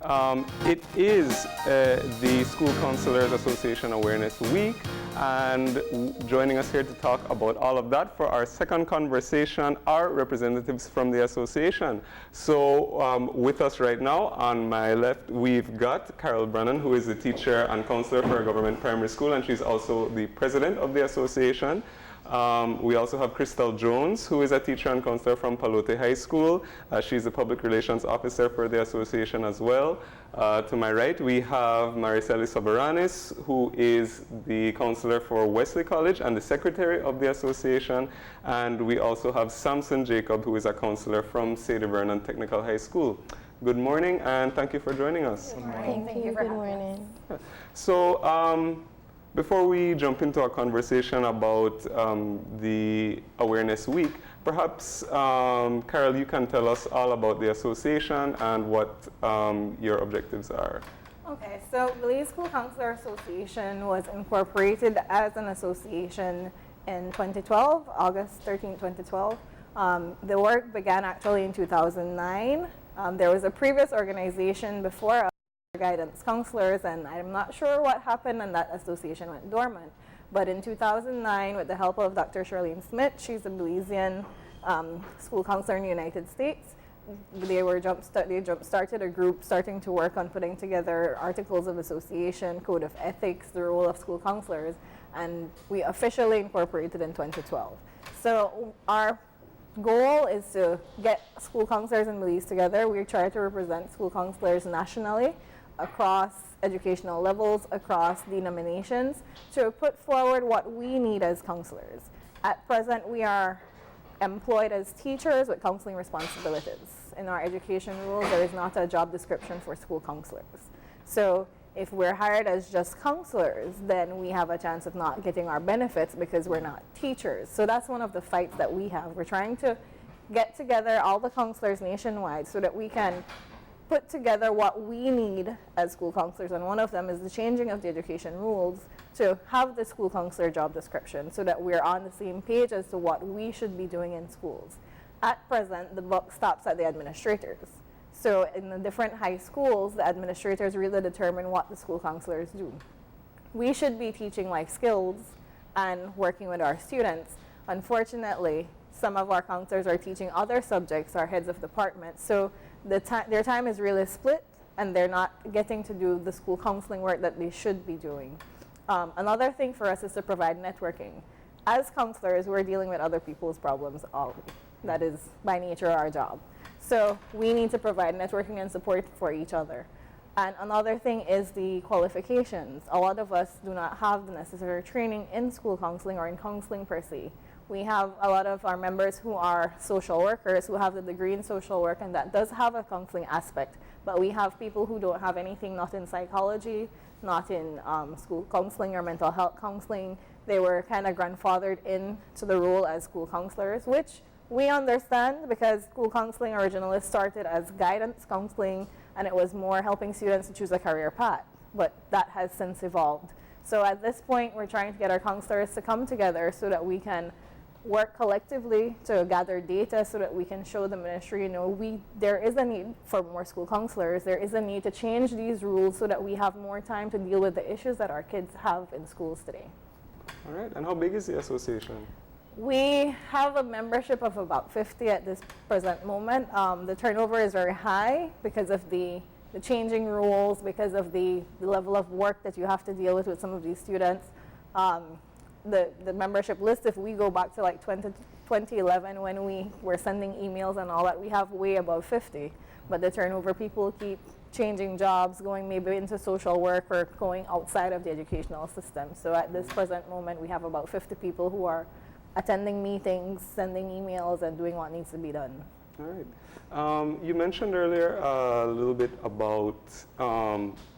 It is the School Counsellors Association Awareness Week, and joining us here to talk about all of that for our second conversation are representatives from the association. So with us right now, on my left, we've got Caryl Brannon, who is the teacher and counselor for a government primary school, and she's also the president of the association. We also have Khristal Jones, who is a teacher and counselor from Pallotti High School. She's the public relations officer for the association as well. To my right, we have Maricelli Soberani, who is the counselor for Wesley College and the secretary of the association. And we also have Samson Jacob, who is a counselor from Sadie Vernon Technical High School. Good morning, and thank you for joining us. Good morning. Thank you for having us. So, before we jump into our conversation about the Awareness Week, perhaps, Caryl, you can tell us all about the association and what your objectives are. Okay, so Belize School Counsellors Association was incorporated as an association in 2012, August 13, 2012. The work began actually in 2009. There was a previous organization before us, guidance counselors, and I'm not sure what happened, and that association went dormant. But in 2009, with the help of Dr. Charlene Smith, she's a Belizean school counselor in the United States, they jump-started a group starting to work on putting together articles of association, code of ethics, the role of school counselors, and we officially incorporated in 2012. So our goal is to get school counselors in Belize together. We try to represent school counselors nationally, across educational levels, across denominations, to put forward what we need as counselors. At present, we are employed as teachers with counseling responsibilities. In our education rules, there is not a job description for school counselors. So if we're hired as just counselors, then we have a chance of not getting our benefits because we're not teachers. So that's one of the fights that we have. We're trying to get together all the counselors nationwide so that we can put together what we need as school counselors, and one of them is the changing of the education rules to have the school counselor job description so that we're on the same page as to what we should be doing in schools. At present, the buck stops at the administrators. So in the different high schools, the administrators really determine what the school counselors do. We should be teaching life skills and working with our students. Unfortunately, some of our counselors are teaching other subjects, our heads of departments. So their time is really split, and they're not getting to do the school counseling work that they should be doing. Another thing for us is to provide networking. As counselors, we're dealing with other people's problems always. That is by nature our job. So we need to provide networking and support for each other. And another thing is the qualifications. A lot of us do not have the necessary training in school counseling or in counseling per se. We have a lot of our members who are social workers who have the degree in social work, and that does have a counseling aspect. But we have people who don't have anything, not in psychology, not in school counseling or mental health counseling. They were kind of grandfathered into the role as school counselors, which we understand because school counseling originally started as guidance counseling, and it was more helping students to choose a career path. But that has since evolved. So at this point, we're trying to get our counselors to come together so that we can work collectively to gather data so that we can show the ministry, there is a need for more school counselors. There is a need to change these rules so that we have more time to deal with the issues that our kids have in schools today. All right, and how big is the association? We have a membership of about 50 at this present moment. The turnover is very high because of the changing rules, because of the level of work that you have to deal with some of these students. The membership list, if we go back to like 2011 when we were sending emails and all that, we have way above 50. But the turnover, people keep changing jobs, going maybe into social work or going outside of the educational system. So at this present moment, we have about 50 people who are attending meetings, sending emails, and doing what needs to be done. All right. You mentioned earlier a little bit about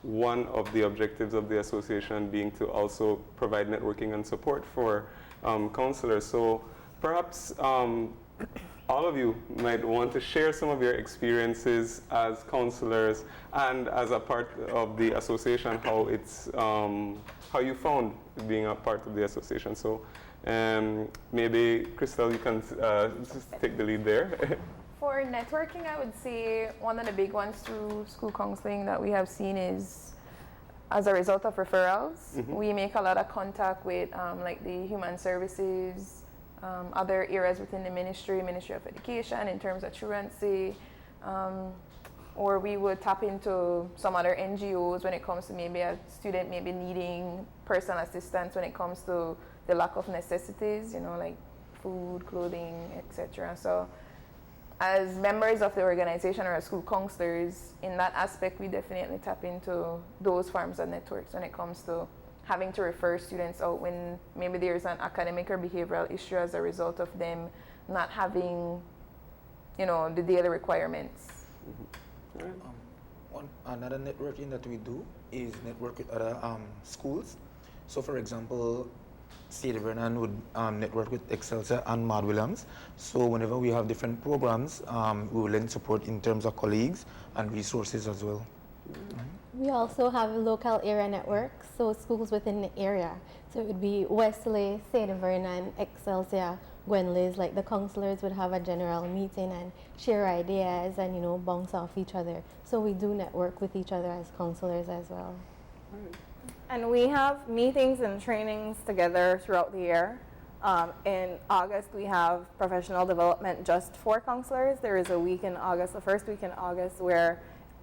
one of the objectives of the association being to also provide networking and support for counselors. So perhaps all of you might want to share some of your experiences as counselors and as a part of the association, how it's how you found being a part of the association. So maybe Khristal, you can just take the lead there. For networking, I would say one of the big ones through school counseling that we have seen is as a result of referrals. We make a lot of contact with like the human services, other areas within the Ministry of Education in terms of truancy, or we would tap into some other NGOs when it comes to maybe a student maybe needing personal assistance when it comes to the lack of necessities, you know, like food, clothing, etc. So as members of the organization or as school counselors, in that aspect, we definitely tap into those forms of networks when it comes to having to refer students out when maybe there's an academic or behavioral issue as a result of them not having, you know, the daily requirements. Another networking that we do is network with other schools. So for example, Sadie Vernon would network with Excelsior and Mad Williams. So whenever we have different programs, we will lend support in terms of colleagues and resources as well. We also have local area networks, so schools within the area. So it would be Wesley, Sadie Vernon, Excelsior, Gwenley's, like the counselors would have a general meeting and share ideas and, you know, bounce off each other. So we do network with each other as counselors as well. And we have meetings and trainings together throughout the year. In August, we have professional development just for counselors. There is a week in August, the first week in August, where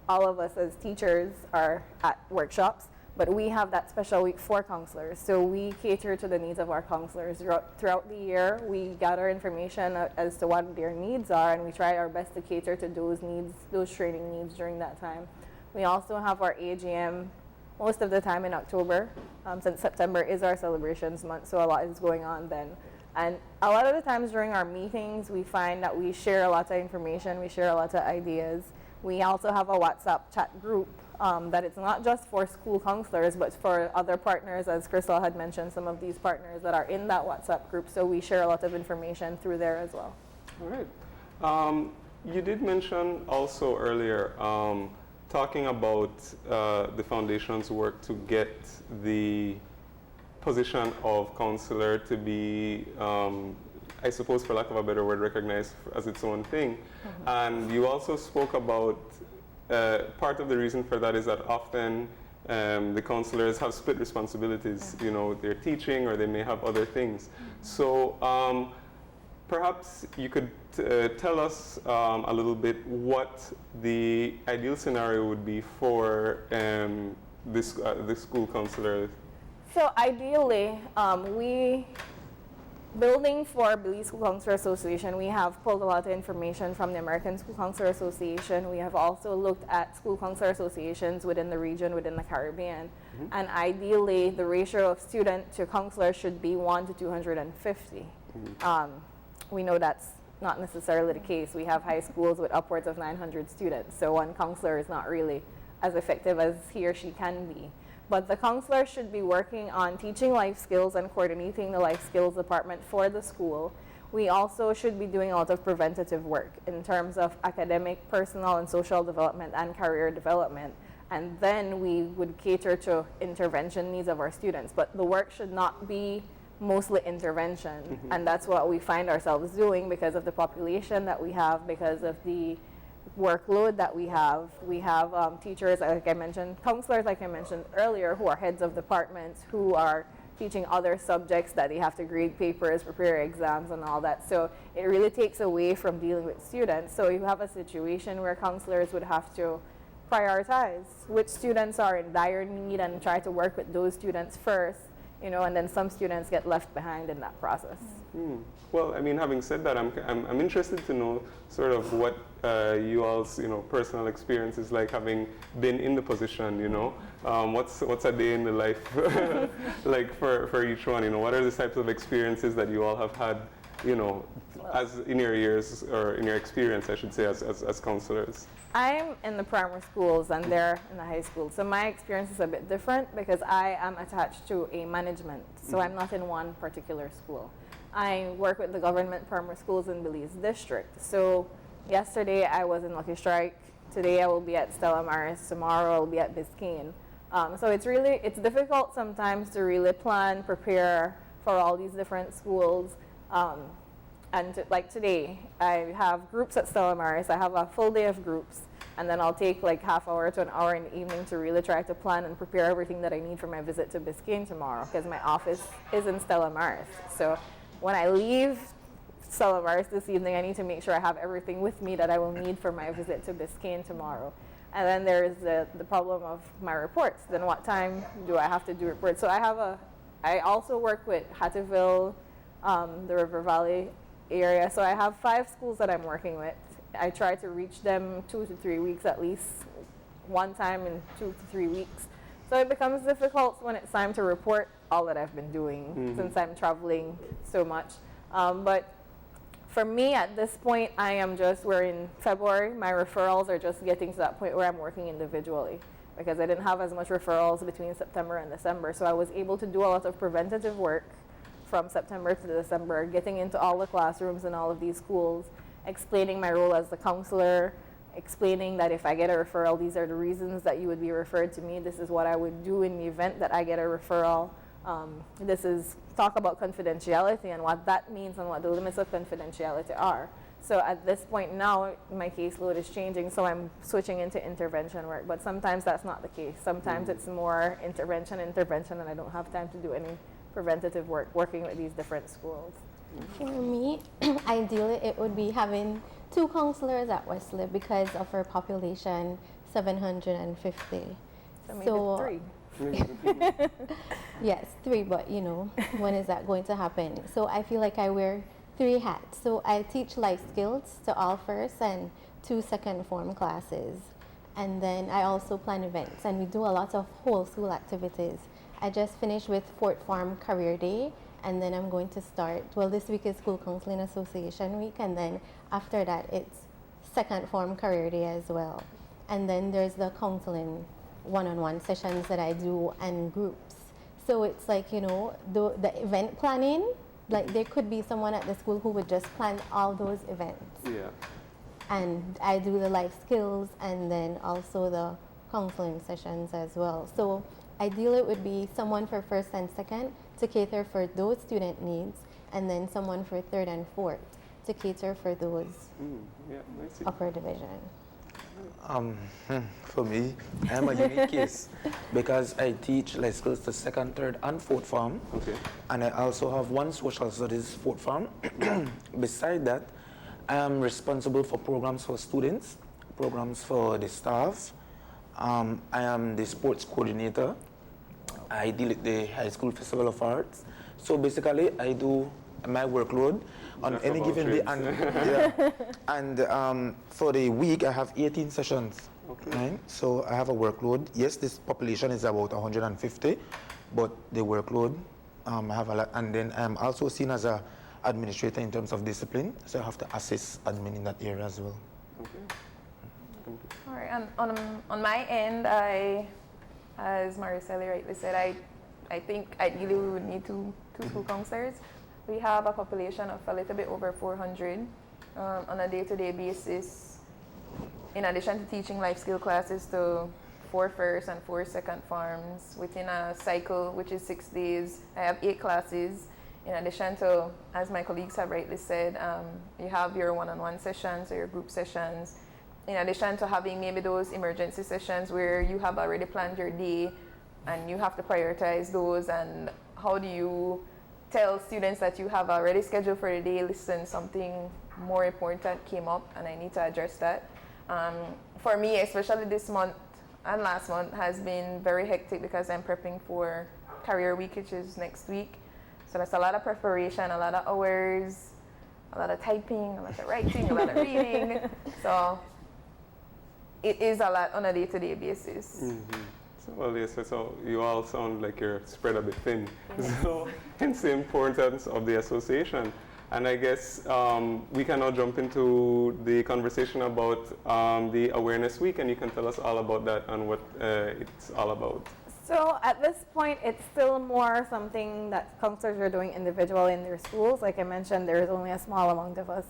all of us as teachers are at workshops, but we have that special week for counselors. So we cater to the needs of our counselors. Throughout the year, we gather information as to what their needs are, and we try our best to cater to those needs, those training needs during that time. We also have our AGM most of the time in October, since September is our celebrations month, so a lot is going on then. And a lot of the times during our meetings, we find that we share a lot of information, we share a lot of ideas. We also have a WhatsApp chat group that it's not just for school counselors, but for other partners, as Khristal had mentioned, some of these partners that are in that WhatsApp group, so we share a lot of information through there as well. All right. You did mention also earlier talking about the foundation's work to get the position of counselor to be, I suppose for lack of a better word, recognized as its own thing. And you also spoke about part of the reason for that is that often the counselors have split responsibilities. You know, they're teaching or they may have other things. So perhaps you could tell us a little bit what the ideal scenario would be for this school counselor. So ideally, building for Belize School Counsellors Association, we have pulled a lot of information from the American School Counsellors Association. We have also looked at school counselor associations within the region, within the Caribbean. And ideally, the ratio of student to counselor should be 1 to 250. We know that's not necessarily the case. We have high schools with upwards of 900 students, so one counselor is not really as effective as he or she can be. But the counselor should be working on teaching life skills and coordinating the life skills department for the school. We also should be doing a lot of preventative work in terms of academic, personal, and social development and career development. And then we would cater to intervention needs of our students. But the work should not be mostly intervention. And that's what we find ourselves doing because of the population that we have, because of the workload that we have. We have teachers, like I mentioned, counselors, like I mentioned earlier, who are heads of departments, who are teaching other subjects that they have to grade papers, prepare exams, and all that. So it really takes away from dealing with students. So you have a situation where counselors would have to prioritize which students are in dire need and try to work with those students first, you know, and then some students get left behind in that process. Well, I mean, having said that, I'm interested to know sort of what you all's, you know, personal experience is like, having been in the position, you know. What's a day in the life like for each one, you know? What are the types of experiences that you all have had, you know, as in your years, or in your experience, I should say, as counselors? I'm in the primary schools and they're in the high school. So my experience is a bit different because I am attached to a management. So I'm not in one particular school. I work with the government primary schools in Belize district. So yesterday I was in Lucky Strike. Today I will be at Stella Maris. Tomorrow I'll be at Biscayne. So it's difficult sometimes to really plan, prepare for all these different schools. like today, I have groups at Stella Maris. I have a full day of groups, and then I'll take like half hour to an hour in the evening to really try to plan and prepare everything that I need for my visit to Biscayne tomorrow, because my office is in Stella Maris. So when I leave Stella Maris this evening, I need to make sure I have everything with me that I will need for my visit to Biscayne tomorrow. And then there's the problem of my reports. Then what time do I have to do reports? So I also work with Hattieville, the River Valley area. So I have 5 schools that I'm working with. I try to reach them 2 to 3 weeks at least, one time in 2 to 3 weeks. So it becomes difficult when it's time to report all that I've been doing since I'm traveling so much. But for me at this point, we're in February, my referrals are just getting to that point where I'm working individually, because I didn't have as much referrals between September and December. So I was able to do a lot of preventative work from September to December, getting into all the classrooms in all of these schools, explaining my role as the counselor, explaining that if I get a referral, these are the reasons that you would be referred to me. This is what I would do in the event that I get a referral. This is talk about confidentiality and what that means and what the limits of confidentiality are. So at this point now, my caseload is changing, so I'm switching into intervention work. But sometimes that's not the case. Sometimes it's more intervention, and I don't have time to do any preventative work working with these different schools. For me, ideally it would be having 2 counselors at Wesley because of our population, 750. So maybe 3. Yes, 3, but when is that going to happen? So I feel like I wear 3 hats. So I teach life skills to all first and 2 second form classes. And then I also plan events, and we do a lot of whole school activities. I just finished with 4th Form Career Day, and then I'm going to start, this week is School Counselors Association Week, and then after that it's 2nd Form Career Day as well. And then there's the counseling one-on-one sessions that I do and groups. So it's like, the event planning, like there could be someone at the school who would just plan all those events. Yeah. And I do the life skills and then also the counseling sessions as well. So ideally it would be someone for 1st and 2nd to cater for those student needs, and then someone for 3rd and 4th to cater for those upper division. For me, I'm a unique case because I teach life skills to 2nd, 3rd, and 4th form. Okay. And I also have 1 social studies 4th form. Beside that, I am responsible for programs for students, programs for the staff. I am the sports coordinator. I deal with the High School Festival of Arts. So basically, I do my workload on any given day. And for the week, I have 18 sessions. Okay. Right? So I have a workload. Yes, this population is about 150, but the workload, I have a lot. And then I'm also seen as an administrator in terms of discipline, so I have to assist admin in that area as well. Okay. All right, and on my end, as Maricelli rightly said, I think ideally we would need two school counselors. We have a population of a little bit over 400 on a day-to-day basis. In addition to teaching life skill classes to 4 first and 4 second forms within a cycle, which is 6 days, I have 8 classes. In addition to, as my colleagues have rightly said, you have your one-on-one sessions or your group sessions. In addition to having maybe those emergency sessions where you have already planned your day and you have to prioritize those, and how do you tell students that you have already scheduled for the day, listen, something more important came up and I need to address that. For me, especially this month and last month, has been very hectic because I'm prepping for Career Week, which is next week. So that's a lot of preparation, a lot of hours, a lot of typing, a lot of writing, a lot of reading. So it is a lot on a day-to-day basis. Mm-hmm. Well, yes, so you all sound like you're spread a bit thin. So hence the importance of the association. And I guess we can now jump into the conversation about the Awareness Week, and you can tell us all about that and what it's all about. So at this point, it's still more something that counselors are doing individually in their schools. Like I mentioned, there is only a small amount of us.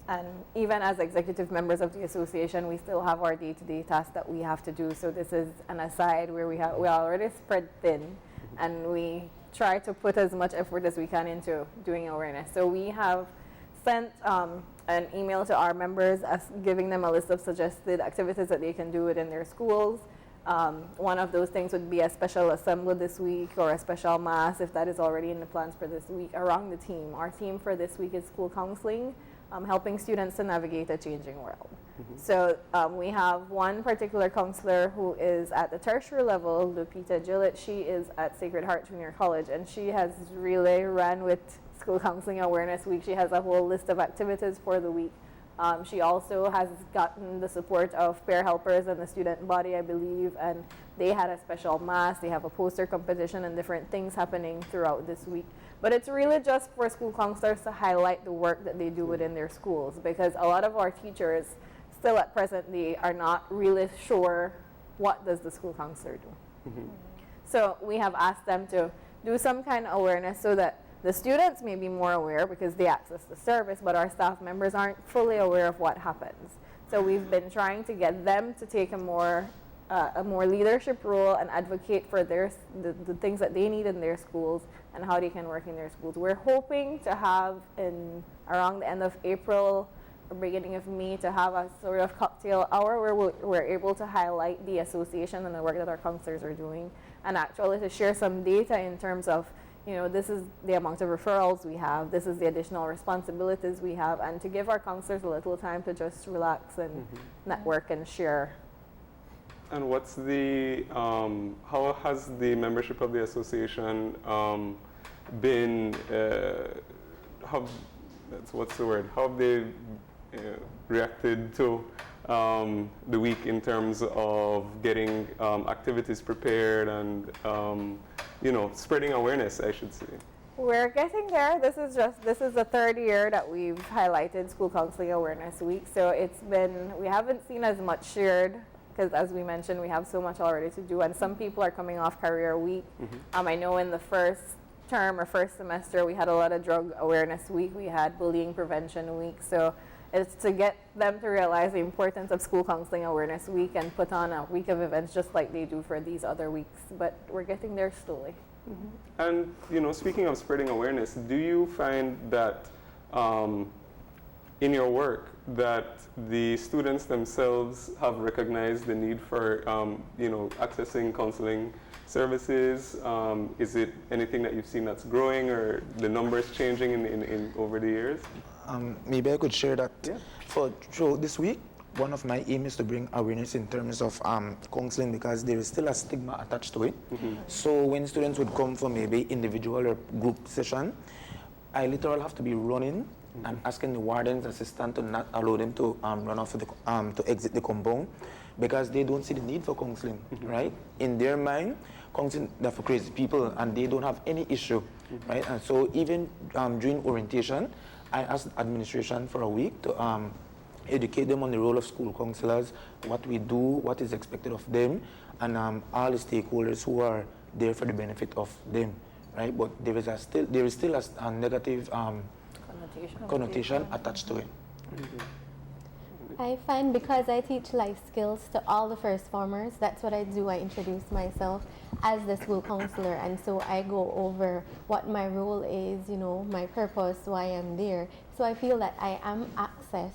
And even as executive members of the association, we still have our day-to-day tasks that we have to do. So this is an aside where we already spread thin, and we try to put as much effort as we can into doing awareness. So we have sent an email to our members giving them a list of suggested activities that they can do within their schools. One of those things would be a special assembly this week or a special mass if that is already in the plans for this week around the team. Our theme for this week is school counseling, helping students to navigate a changing world. So we have one particular counselor who is at the tertiary level, Lupita Gillett. She is at Sacred Heart Junior College, and she has really ran with School Counseling Awareness Week. She has a whole list of activities for the week. She also has gotten the support of peer helpers and the student body, I believe, and they had a special mass. They have a poster competition and different things happening throughout this week. But it's really just for school counselors to highlight the work that they do within their schools, because a lot of our teachers still at present, they are not really sure what does the school counselor do. So we have asked them to do some kind of awareness so that the students may be more aware because they access the service, but our staff members aren't fully aware of what happens. So we've been trying to get them to take a more leadership role and advocate for the things that they need in their schools and how they can work in their schools. We're hoping to have around the end of April or beginning of May to have a sort of cocktail hour where we're able to highlight the association and the work that our counselors are doing, and actually to share some data in terms of, this is the amount of referrals we have, this is the additional responsibilities we have, and to give our counselors a little time to just relax and network and share. And what's the, how has the membership of the association been, how have they reacted to the week in terms of getting activities prepared and, spreading awareness, I should say? We're getting there. This is the third year that we've highlighted School Counseling Awareness Week. So we haven't seen as much shared, because as we mentioned, we have so much already to do, and some people are coming off career week. I know in the first term or first semester, we had a lot of drug awareness week. We had bullying prevention week. So it's to get them to realize the importance of School Counseling Awareness Week and put on a week of events just like they do for these other weeks. But we're getting there slowly. And, speaking of spreading awareness, do you find that in your work that the students themselves have recognized the need for, accessing counseling services? Is it anything that you've seen that's growing, or the numbers changing in over the years? Maybe I could share that. Yeah. For this week, one of my aims is to bring awareness in terms of counseling, because there is still a stigma attached to it. So when students would come for maybe individual or group session, I literally have to be running and asking the warden's assistant to not allow them to run off to exit the compound, because they don't see the need for counseling, right? In their mind, counseling is for crazy people, and they don't have any issue, right? And so even during orientation, I asked administration for a week to educate them on the role of school counselors, what we do, what is expected of them, and all the stakeholders who are there for the benefit of them, right? But there is still a negative connotation attached to it. I find, because I teach life skills to all the first formers, that's what I do. I introduce myself as the school counselor, and so I go over what my role is, my purpose, why I'm there. So I feel that I am accessed.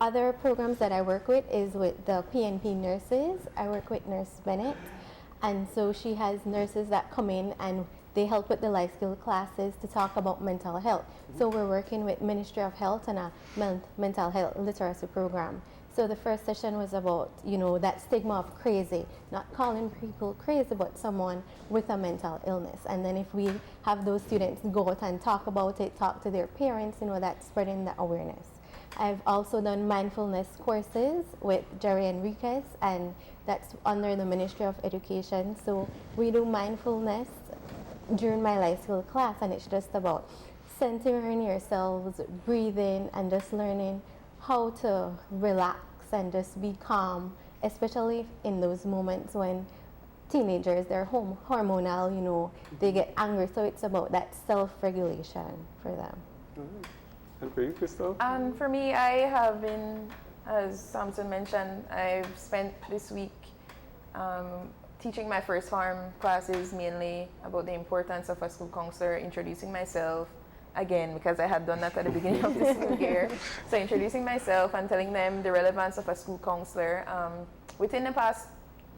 Other programs that I work with is with the PNP nurses. I work with Nurse Bennett, and so she has nurses that come in and they help with the life skill classes to talk about mental health. So we're working with Ministry of Health and a mental health literacy program. So the first session was about, that stigma of crazy, not calling people crazy, but someone with a mental illness. And then if we have those students go out and talk about it, talk to their parents, that's spreading the awareness. I've also done mindfulness courses with Jerry Enriquez, and that's under the Ministry of Education. So we do mindfulness during my life skill class, and it's just about centering yourselves, breathing, and just learning how to relax and just be calm, especially in those moments when teenagers, they're hormonal, they get angry. So it's about that self-regulation for them. And for you, Khristal? And for me, I have been, as Samson mentioned, I've spent this week teaching my first form classes, mainly about the importance of a school counselor, introducing myself, again, because I had done that at the beginning of the school year. So introducing myself and telling them the relevance of a school counselor. Within the past,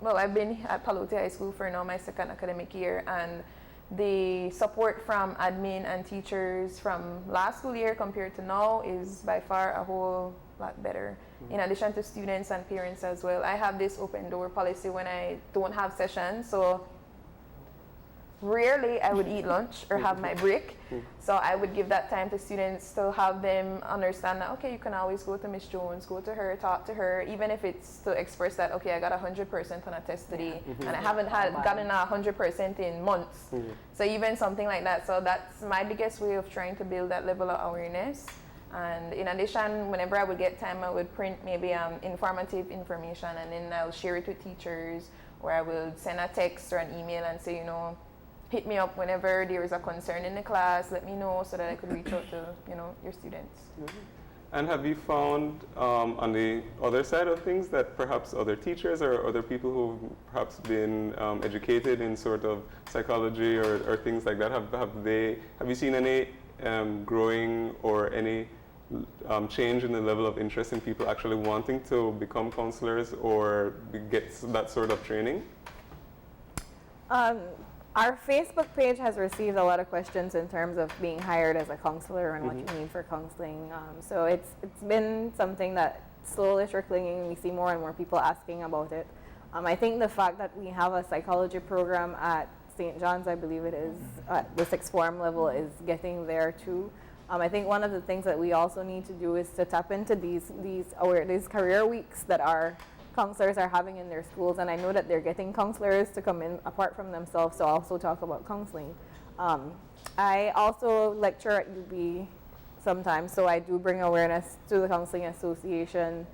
well, I've been at Pallotti High School for now my second academic year, and the support from admin and teachers from last school year compared to now is by far a whole lot better. In addition to students and parents as well. I have this open door policy when I don't have sessions, so rarely I would eat lunch or have my break. So I would give that time to students to have them understand that, okay, you can always go to Miss Jones, go to her, talk to her, even if it's to express that, okay, I got 100% on a test today, and I haven't gotten 100% in months. So even something like that. So that's my biggest way of trying to build that level of awareness. And in addition, whenever I would get time, I would print maybe informative information, and then I'll share it with teachers, or I will send a text or an email and say, you know, hit me up whenever there is a concern in the class, let me know so that I could reach out to, you know, your students. And have you found on the other side of things that perhaps other teachers or other people who've perhaps been educated in sort of psychology or things like that, have you seen any growing or any change in the level of interest in people actually wanting to become counselors or get that sort of training? Our Facebook page has received a lot of questions in terms of being hired as a counselor and what you need for counseling. So it's been something that slowly trickling in. We see more and more people asking about it. I think the fact that we have a psychology program at St. John's, I believe it is, at the sixth form level is getting there too. I think one of the things that we also need to do is to tap into these career weeks that our counselors are having in their schools, and I know that they're getting counselors to come in apart from themselves to also talk about counseling. I also lecture at UB sometimes, so I do bring awareness to the Counselling Association.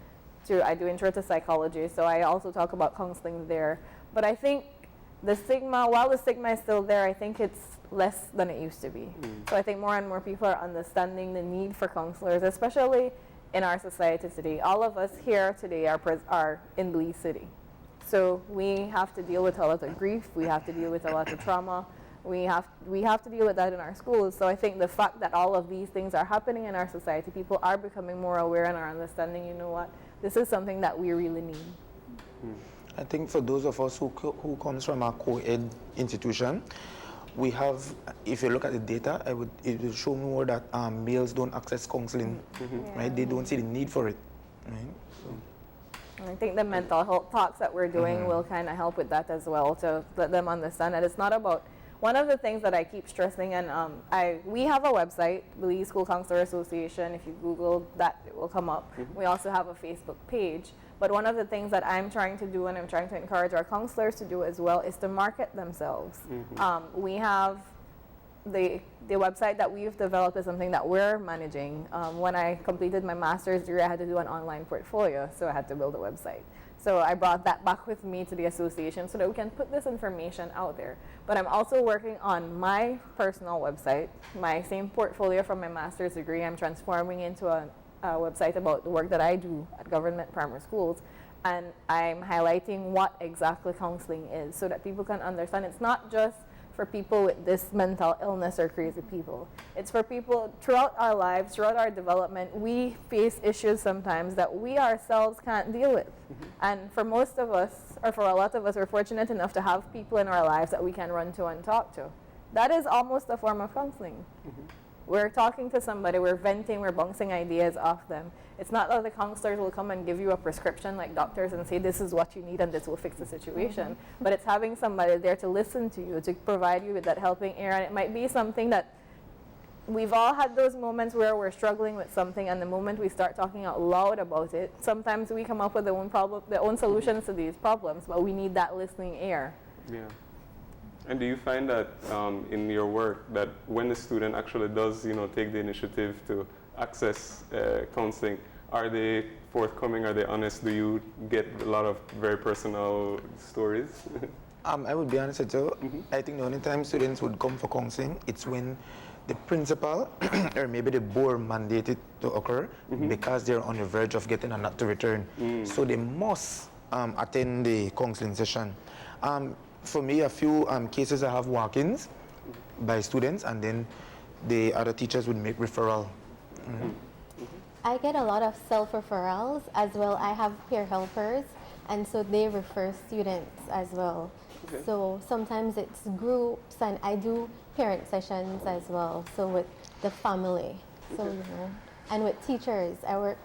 I do intro to psychology, so I also talk about counseling there. But I think the stigma, while the stigma is still there, I think it's less than it used to be. So I think more and more people are understanding the need for counselors, especially in our society today. All of us here today are in Belize City. So we have to deal with a lot of grief, we have to deal with a lot of trauma, we have to deal with that in our schools. So I think the fact that all of these things are happening in our society, people are becoming more aware and are understanding, you know what, this is something that we really need. I think for those of us who comes from a co-ed institution, we have, if you look at the data, it will show more that males don't access counseling, right? They don't see the need for it, right? So. And I think the mental health talks that we're doing will kind of help with that as well, to let them understand that it's not about, one of the things that I keep stressing, and we have a website, Belize School Counsellors Association. If you Google that, it will come up. We also have a Facebook page. But one of the things that I'm trying to do, and I'm trying to encourage our counselors to do as well, is to market themselves. We have the website that we've developed is something that we're managing. When I completed my master's degree, I had to do an online portfolio, so I had to build a website. So I brought that back with me to the association so that we can put this information out there. But I'm also working on my personal website, my same portfolio from my master's degree. I'm transforming into a website about the work that I do at government primary schools, and I'm highlighting what exactly counseling is so that people can understand it's not just for people with this mental illness or crazy people. It's for people throughout our lives, throughout our development. We face issues sometimes that we ourselves can't deal with. And for most of us, or for a lot of us, we're fortunate enough to have people in our lives that we can run to and talk to. That is almost a form of counseling. We're talking to somebody, we're venting, we're bouncing ideas off them. It's not that the counselors will come and give you a prescription like doctors and say this is what you need and this will fix the situation. But it's having somebody there to listen to you, to provide you with that helping ear. And it might be something that we've all had those moments where we're struggling with something, and the moment we start talking out loud about it, sometimes we come up with their own solutions to these problems, but we need that listening ear. Yeah. And do you find that in your work that when the student actually does, take the initiative to access counseling, are they forthcoming? Are they honest? Do you get a lot of very personal stories? I would be honest with you. I think the only time students would come for counseling, it's when the principal or maybe the board mandate it to occur because they're on the verge of getting a not to return. So they must attend the counseling session. For me, a few cases I have walk-ins by students, and then the other teachers would make referral. I get a lot of self-referrals as well. I have peer helpers, and so they refer students as well. Okay. So sometimes it's groups, and I do parent sessions as well, so with the family. So, you know, and with teachers, I work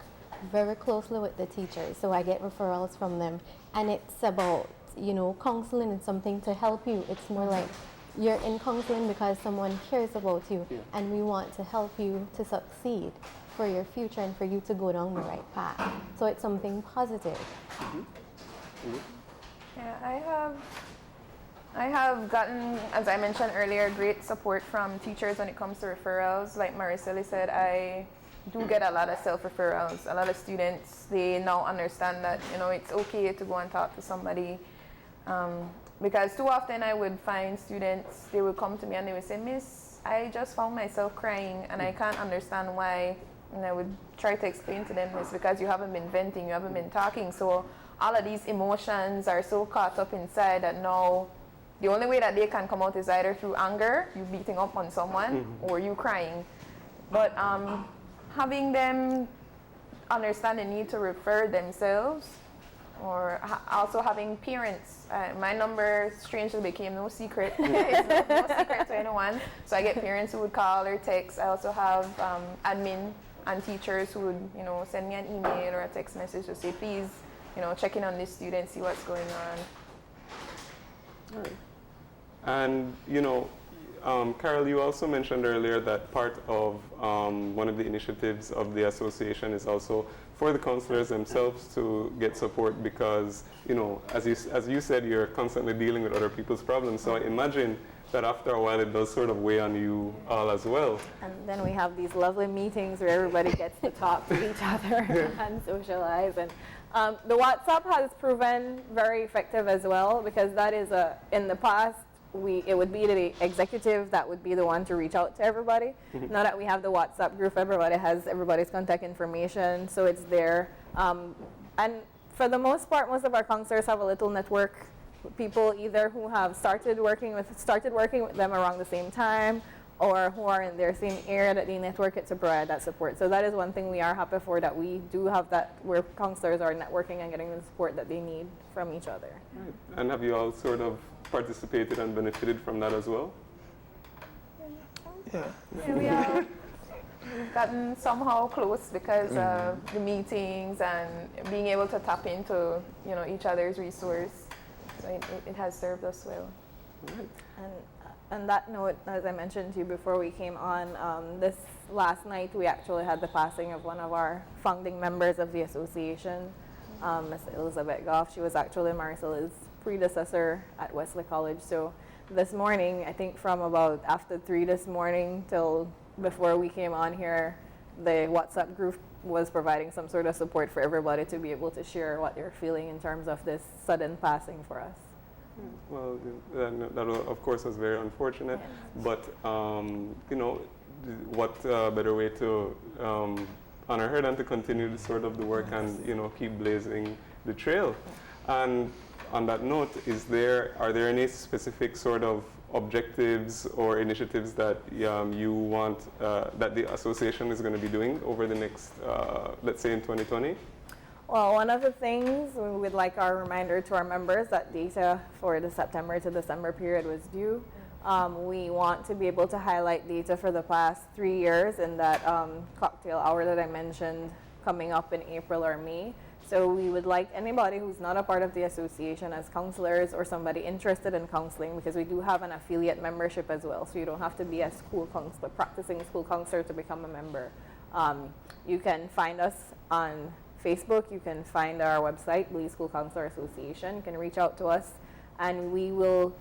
very closely with the teachers, so I get referrals from them. And it's about, you know, counseling is something to help you. It's more like you're in counseling because someone cares about you, and we want to help you to succeed for your future and for you to go down the right path. So it's something positive. Yeah, I have gotten, as I mentioned earlier, great support from teachers when it comes to referrals. Like Maricelli said, I do get a lot of self-referrals. A lot of students, they now understand that, you know, it's okay to go and talk to somebody. Because too often I would find students, they would come to me and they would say, Miss, I just found myself crying and I can't understand why. And I would try to explain to them, it's because you haven't been venting, you haven't been talking. So all of these emotions are so caught up inside that now the only way that they can come out is either through anger, you beating up on someone, or you crying. But having them understand the need to refer themselves, or also having parents. My number strangely became no secret. It's no secret to anyone. So I get parents who would call or text. I also have admin and teachers who would, you know, send me an email or a text message to say, please, you know, check in on this student, see what's going on. All right. And, you know, Caryl, you also mentioned earlier that part of one of the initiatives of the association is also for the counselors themselves to get support because, you know, as you said, you're constantly dealing with other people's problems. So I imagine that after a while it does sort of weigh on you all as well. And then we have these lovely meetings where everybody gets to talk to each other and socialize. And the WhatsApp has proven very effective as well because that is in the past, it would be the executive that would be the one to reach out to everybody. Now that we have the WhatsApp group, everybody has everybody's contact information, so it's there. And for the most part, most of our counselors have a little network. People either who have started working with them around the same time, or who are in their same area that they network it to provide that support. So that is one thing we are happy for, that we do have that, where counselors are networking and getting the support that they need from each other. Right. And have you all sort of participated and benefited from that as well? Yeah. Yeah, we've gotten somehow close because of the meetings and being able to tap into, you know, each other's resource. So it has served us well. Right. And on that note, as I mentioned to you before we came on, this last night we actually had the passing of one of our founding members of the association, Ms. Elizabeth Goff. She was actually Maricelli's predecessor at Wesley College. So this morning, I think from about after 3 this morning till before we came on here, the WhatsApp group was providing some sort of support for everybody to be able to share what they're feeling in terms of this sudden passing for us. Well, that of course was very unfortunate, but you know, what better way to honor her than to continue the sort of the work and, you know, keep blazing the trail. And on that note, are there any specific sort of objectives or initiatives that you want that the association is going to be doing over the next, let's say in 2020? Well, one of the things we would like our reminder to our members that data for the September to December period was due. We want to be able to highlight data for the past 3 years in that cocktail hour that I mentioned coming up in April or May. So we would like anybody who's not a part of the association as counselors or somebody interested in counseling, because we do have an affiliate membership as well. So you don't have to be a school counselor, practicing school counselor to become a member. You can find us on Facebook. You can find our website, Belize School Counsellors Association. You can reach out to us and we will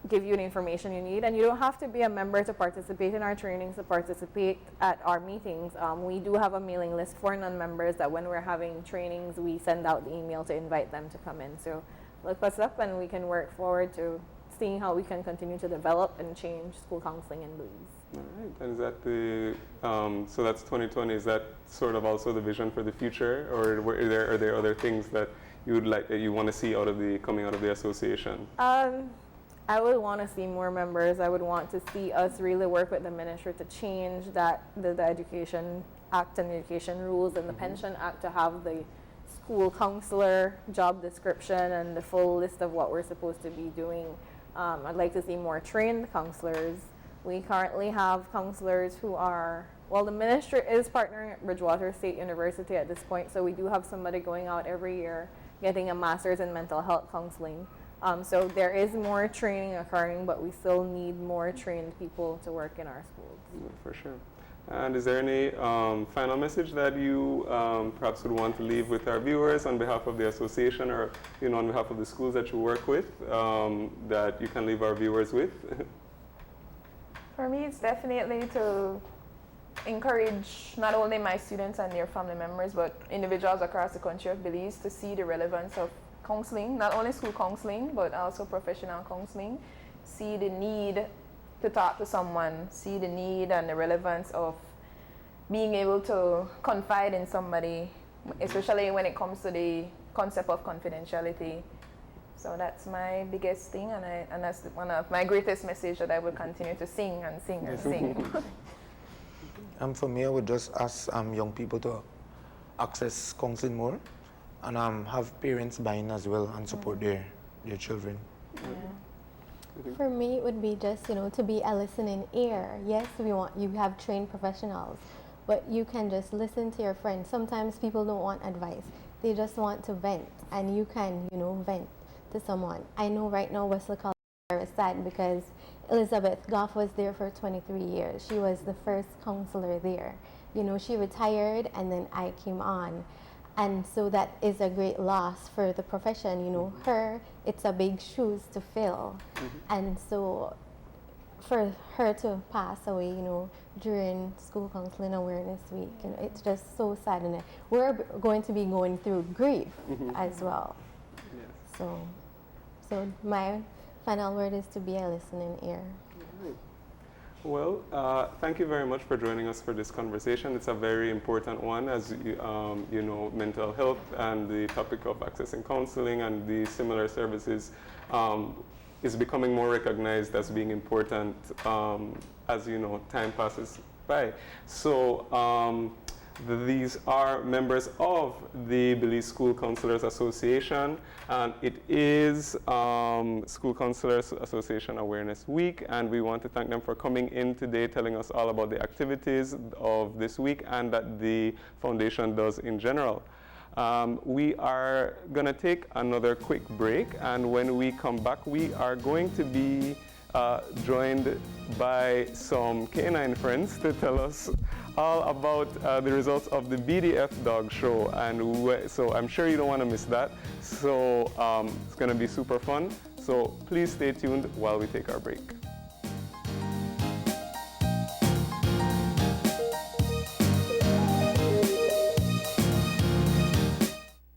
give you the information you need. And you don't have to be a member to participate in our trainings, to participate at our meetings. We do have a mailing list for non-members that when we're having trainings, we send out the email to invite them to come in. So look us up and we can work forward to seeing how we can continue to develop and change school counseling in Belize. All right. And is that so that's 2020, is that sort of also the vision for the future, or are there other things that you would like, that you want to see coming out of the association? I would want to see more members. I would want to see us really work with the ministry to change that the Education Act and Education rules and the Pension Act to have the school counselor job description and the full list of what we're supposed to be doing. I'd like to see more trained counselors. We currently have counselors who are, well, the ministry is partnering at Bridgewater State University at this point, so we do have somebody going out every year getting a master's in mental health counseling. So there is more training occurring, but we still need more trained people to work in our schools. Yeah, for sure. And is there any final message that you perhaps would want to leave with our viewers on behalf of the association, or on behalf of the schools that you work with, that you can leave our viewers with? For me, it's definitely to encourage not only my students and their family members, but individuals across the country of Belize to see the relevance of counseling, not only school counseling, but also professional counseling. See the need to talk to someone, see the need and the relevance of being able to confide in somebody, especially when it comes to the concept of confidentiality. So that's my biggest thing, and that's one of my greatest messages that I will continue to sing and sing and sing. For me, I would just ask young people to access counseling more and have parents buy in as well and support their children. Yeah. For me, it would be just, to be a listening ear. Yes, you have trained professionals, but you can just listen to your friends. Sometimes people don't want advice. They just want to vent, and you can, vent to someone. I know right now Wesley is sad because Elizabeth Goff was there for 23 years. She was the first counselor there. She retired and then I came on. And so that is a great loss for the profession. It's a big shoes to fill. And so for her to pass away, during School Counseling Awareness Week, it's just so sad. And we're going to be going through grief as well. Yes. So my final word is to be a listening ear. Well, thank you very much for joining us for this conversation. It's a very important one, as mental health and the topic of accessing counseling and the similar services is becoming more recognized as being important as time passes by. So these are members of the Belize School Counsellors Association, and it is School Counsellors Association Awareness Week, and we want to thank them for coming in today, telling us all about the activities of this week and that the foundation does in general. We are going to take another quick break, and when we come back, we are going to be joined by some canine friends to tell us all about the results of the BDF dog show, and so I'm sure you don't want to miss that. So it's going to be super fun. So please stay tuned while we take our break.